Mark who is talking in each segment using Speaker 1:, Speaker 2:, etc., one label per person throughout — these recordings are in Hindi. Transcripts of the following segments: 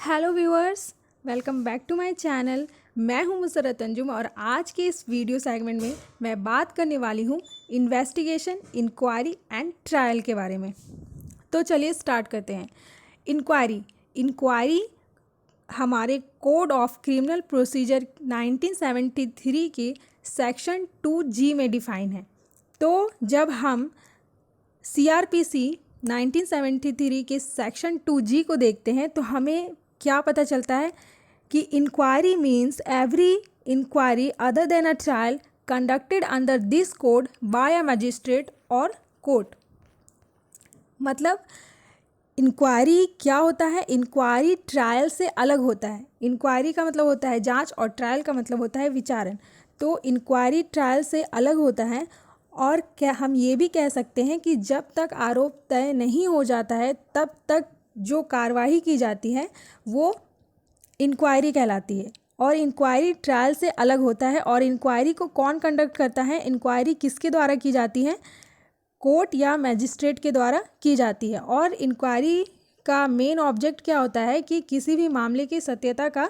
Speaker 1: Hello viewers, welcome back to my channel. मैं हूं मुसरत अंजुम और आज के इस वीडियो सेगमेंट में मैं बात करने वाली हूं इन्वेस्टिगेशन, इंक्वायरी एंड ट्रायल के बारे में। तो चलिए स्टार्ट करते हैं। इंक्वायरी हमारे कोड ऑफ क्रिमिनल प्रोसीजर 1973 के सेक्शन 2G में डिफाइन है। तो जब हम CRPC 1973 के सेक्शन 2G को देखते हैं तो हमें क्या पता चलता है कि inquiry means every inquiry other than a trial conducted under this code by a magistrate और कोर्ट। मतलब इंक्वायरी क्या होता है? इंक्वायरी ट्रायल से अलग होता है। इंक्वायरी का मतलब होता है जांच और ट्रायल का मतलब होता है विचारण। तो इंक्वायरी ट्रायल से अलग होता है। और क्या हम ये भी कह सकते हैं कि जब तक आरोप तय नहीं हो जाता है तब तक जो कार्रवाई की जाती है वो इंक्वायरी कहलाती है। और इंक्वायरी ट्रायल से अलग होता है। और इंक्वायरी को कौन कंडक्ट करता है? इंक्वायरी किसके द्वारा की जाती है? कोर्ट या मैजिस्ट्रेट के द्वारा की जाती है। और इंक्वायरी का मेन ऑब्जेक्ट क्या होता है कि किसी भी मामले की सत्यता का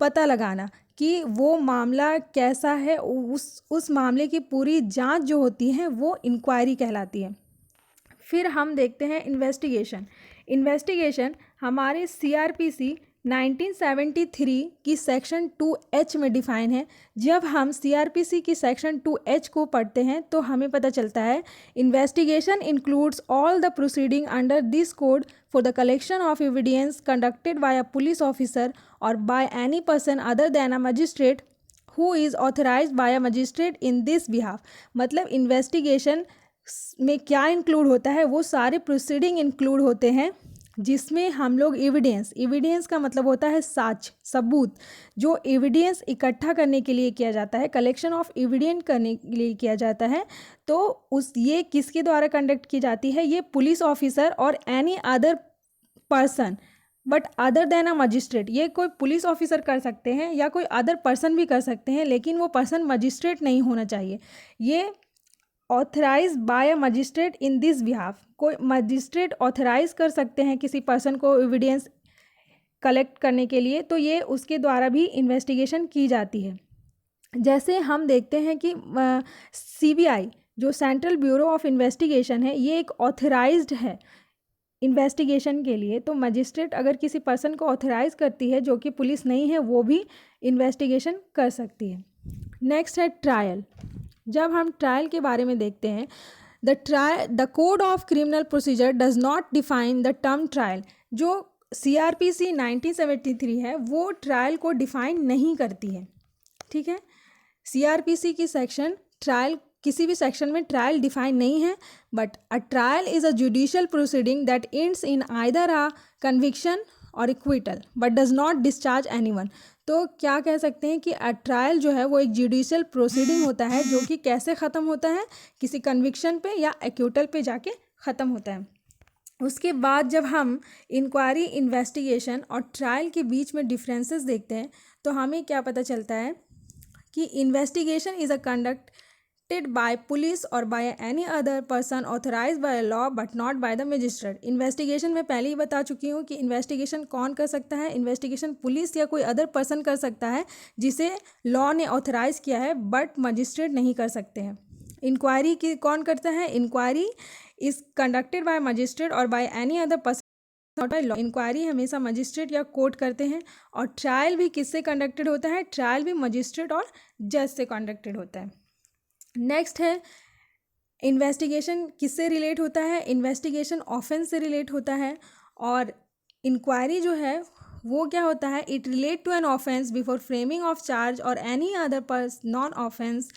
Speaker 1: पता लगाना कि वो मामला कैसा है। उस मामले की पूरी जांच जो होती है वो इंक्वायरी कहलाती है। फिर हम देखते हैं इन्वेस्टिगेशन हमारे CRPC 1973 की सेक्शन 2H में डिफाइन है। जब हम CRPC की सेक्शन 2H को पढ़ते हैं तो हमें पता चलता है investigation includes all the proceeding under this code for the collection of evidence conducted by a police officer और by any person other than a magistrate who is authorised by a magistrate in this behalf. मतलब इन्वेस्टिगेशन में क्या इंक्लूड होता है? वो सारे प्रोसीडिंग इंक्लूड होते हैं जिसमें हम लोग एविडेंस का मतलब होता है साक्ष्य, सबूत। जो एविडेंस इकट्ठा करने के लिए किया जाता है, कलेक्शन ऑफ एविडेंस करने के लिए किया जाता है, तो ये किसके द्वारा कंडक्ट की जाती है? ये पुलिस ऑफिसर और any other person but other than a magistrate. ये कोई पुलिस ऑफिसर कर सकते हैं या कोई अदर पर्सन भी कर सकते हैं, लेकिन वो पर्सन मजिस्ट्रेट नहीं होना चाहिए। ये authorize by a magistrate in this behalf. कोई मजिस्ट्रेट ऑथराइज कर सकते हैं किसी पर्सन को एविडेंस कलेक्ट करने के लिए, तो ये उसके द्वारा भी इन्वेस्टिगेशन की जाती है। जैसे हम देखते हैं कि CBI जो सेंट्रल ब्यूरो ऑफ इन्वेस्टिगेशन है, ये एक ऑथराइज्ड है इन्वेस्टिगेशन के लिए। तो मजिस्ट्रेट अगर किसी पर्सन को ऑथराइज करती है जो कि पुलिस नहीं है, वो भी इन्वेस्टिगेशन कर सकती है। नेक्स्ट है ट्रायल। जब हम ट्रायल के बारे में देखते हैं, the code of criminal procedure does not define the term trial. जो CRPC 1973 है वो ट्रायल को डिफाइन नहीं करती है। ठीक है, CRPC की सेक्शन ट्रायल, किसी भी सेक्शन में ट्रायल डिफाइन नहीं है। But a trial is a judicial proceeding that ends in either a conviction और acquittal but does not discharge anyone. तो क्या कह सकते हैं कि ट्रायल जो है वो एक जुडिशियल प्रोसीडिंग होता है जो कि कैसे ख़त्म होता है? किसी कन्विक्शन पे या एक्यूटल पे जाके ख़त्म होता है। उसके बाद जब हम इंक्वायरी, इन्वेस्टिगेशन और ट्रायल के बीच में डिफरेंसेस देखते हैं तो हमें क्या पता चलता है कि investigation is a conducted by police और by any other person authorised by law but not by the magistrate. Investigation में पहले ही बता चुकी हूँ कि इन्वेस्टिगेशन कौन कर सकता है? इन्वेस्टिगेशन पुलिस या कोई अदर पर्सन कर सकता है जिसे लॉ ने ऑथराइज किया है, बट मजिस्ट्रेट नहीं कर सकते हैं। इंक्वायरी की कौन करता है? Inquiry is conducted by magistrate और by any other person not by law. Inquiry हमेशा मजिस्ट्रेट या कोर्ट करते हैं। और ट्रायल भी किससे कंडक्टेड होता है? ट्रायल भी मजिस्ट्रेट और जज से कंडक्टेड होता है। नेक्स्ट है इन्वेस्टिगेशन किससे रिलेट होता है? इन्वेस्टिगेशन ऑफेंस से रिलेट होता है। और इंक्वायरी जो है वो क्या होता है? It relate to an offence before framing of charge और any other non offence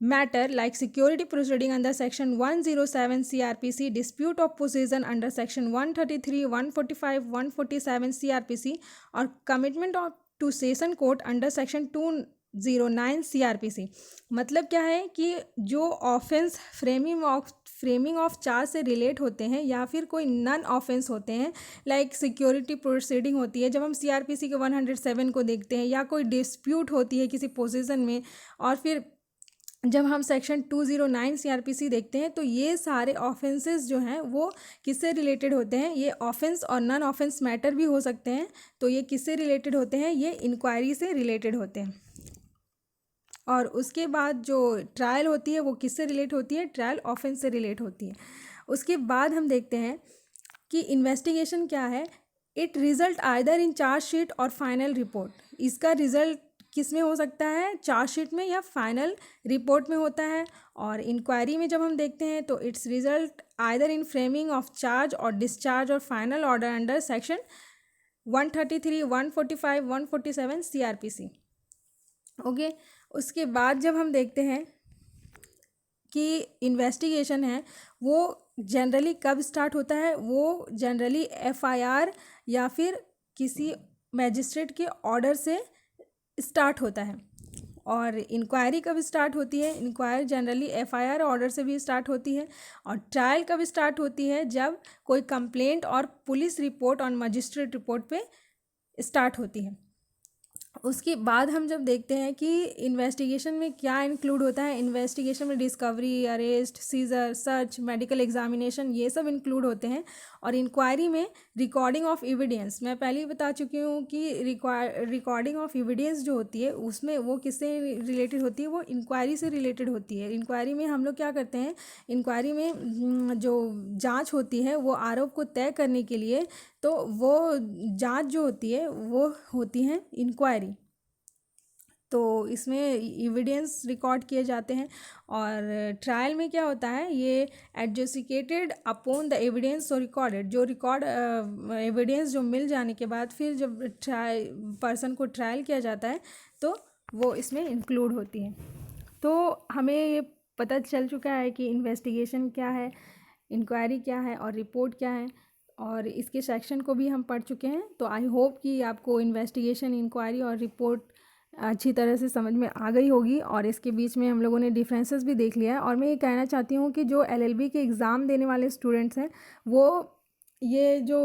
Speaker 1: matter like security proceeding under section 107 CRPC, dispute of possession under section 133, 145, 147 CRPC और commitment of to session court under section 209 CRPC। मतलब क्या है कि जो ऑफेंस फ्रेमिंग ऑफ चार्ज से रिलेट होते हैं या फिर कोई नन ऑफेंस होते हैं, लाइक सिक्योरिटी प्रोसीडिंग होती है जब हम CRPC के 107 को देखते हैं, या कोई डिस्प्यूट होती है किसी पोजीशन में, और फिर जब हम सेक्शन 209 सीआरपीसी देखते हैं तो ये सारे ऑफेंसेस जो हैं वो किससे रिलेटेड होते हैं, ये ऑफेंस और नॉन ऑफेंस मैटर भी हो सकते हैं। तो ये किससे रिलेटेड होते हैं, ये इंक्वायरी से रिलेटेड होते हैं। और उसके बाद जो ट्रायल होती है वो किससे रिलेट होती है, ट्रायल ऑफेंस से रिलेट होती है। उसके बाद हम देखते हैं कि इन्वेस्टिगेशन क्या है। It result either in chargesheet और फाइनल रिपोर्ट। इसका रिजल्ट किस में हो सकता है, चार्जशीट में या फाइनल रिपोर्ट में होता है। और इंक्वायरी में जब हम देखते हैं तो it's result either in framing of charge और डिस्चार्ज और final order under section 133, 145, 147 CrPC. Okay. उसके बाद जब हम देखते हैं कि इन्वेस्टिगेशन है वो जनरली कब स्टार्ट होता है, वो जनरली एफआईआर या फिर किसी मैजिस्ट्रेट के ऑर्डर से स्टार्ट होता है। और इंक्वायरी कब स्टार्ट होती है, इंक्वायरी जनरली एफआईआर ऑर्डर से भी स्टार्ट होती है। और ट्रायल कब स्टार्ट होती है, जब कोई कंप्लेंट और पुलिस रिपोर्ट और मजिस्ट्रेट रिपोर्ट पे स्टार्ट होती है। उसके बाद हम जब देखते हैं कि इन्वेस्टिगेशन में क्या इंक्लूड होता है, इन्वेस्टिगेशन में discovery, arrest, seizure, search, medical examination, ये सब इंक्लूड होते हैं। और इंक्वायरी में रिकॉर्डिंग ऑफ एविडेंस, मैं पहले ही बता चुकी हूँ कि रिकॉर्डिंग ऑफ एविडेंस जो होती है उसमें वो किससे रिलेटेड होती है, वो इंक्वायरी से रिलेटेड होती है। इंक्वायरी में हम लोग क्या करते हैं, इंक्वायरी में जो जाँच होती है वो आरोप को तय करने के लिए, तो वो जांच जो होती है वो होती है इंक्वायरी। तो इसमें एविडेंस रिकॉर्ड किए जाते हैं। और ट्रायल में क्या होता है, ये एडजुडिकेटेड अपॉन द एविडेंस और रिकॉर्डेड, जो रिकॉर्ड एविडेंस जो मिल जाने के बाद फिर जब पर्सन को ट्रायल किया जाता है तो वो इसमें इंक्लूड होती है। तो हमें ये पता चल चुका है कि इन्वेस्टिगेशन क्या है, इंक्वायरी क्या है और रिपोर्ट क्या है, और इसके सेक्शन को भी हम पढ़ चुके हैं। तो आई होप कि आपको इन्वेस्टिगेशन, इंक्वायरी और रिपोर्ट अच्छी तरह से समझ में आ गई होगी। और इसके बीच में हम लोगों ने डिफरेंसेस भी देख लिया है। और मैं ये कहना चाहती हूँ कि जो एलएलबी के एग्ज़ाम देने वाले स्टूडेंट्स हैं वो ये जो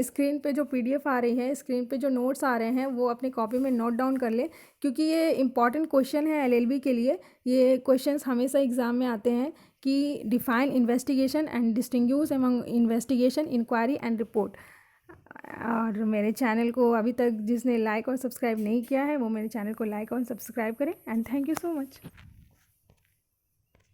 Speaker 1: स्क्रीन पे जो पीडीएफ आ रही है, स्क्रीन पे जो नोट्स आ रहे हैं, वो अपनी कॉपी में नोट डाउन कर ले, क्योंकि ये इंपॉर्टेंट क्वेश्चन है एलएलबी के लिए। ये क्वेश्चंस हमेशा एग्ज़ाम में आते हैं कि define investigation and distinguish among investigation, inquiry and report. और मेरे चैनल को अभी तक जिसने लाइक और सब्सक्राइब नहीं किया है वो मेरे चैनल को लाइक और सब्सक्राइब करें। And thank you so much.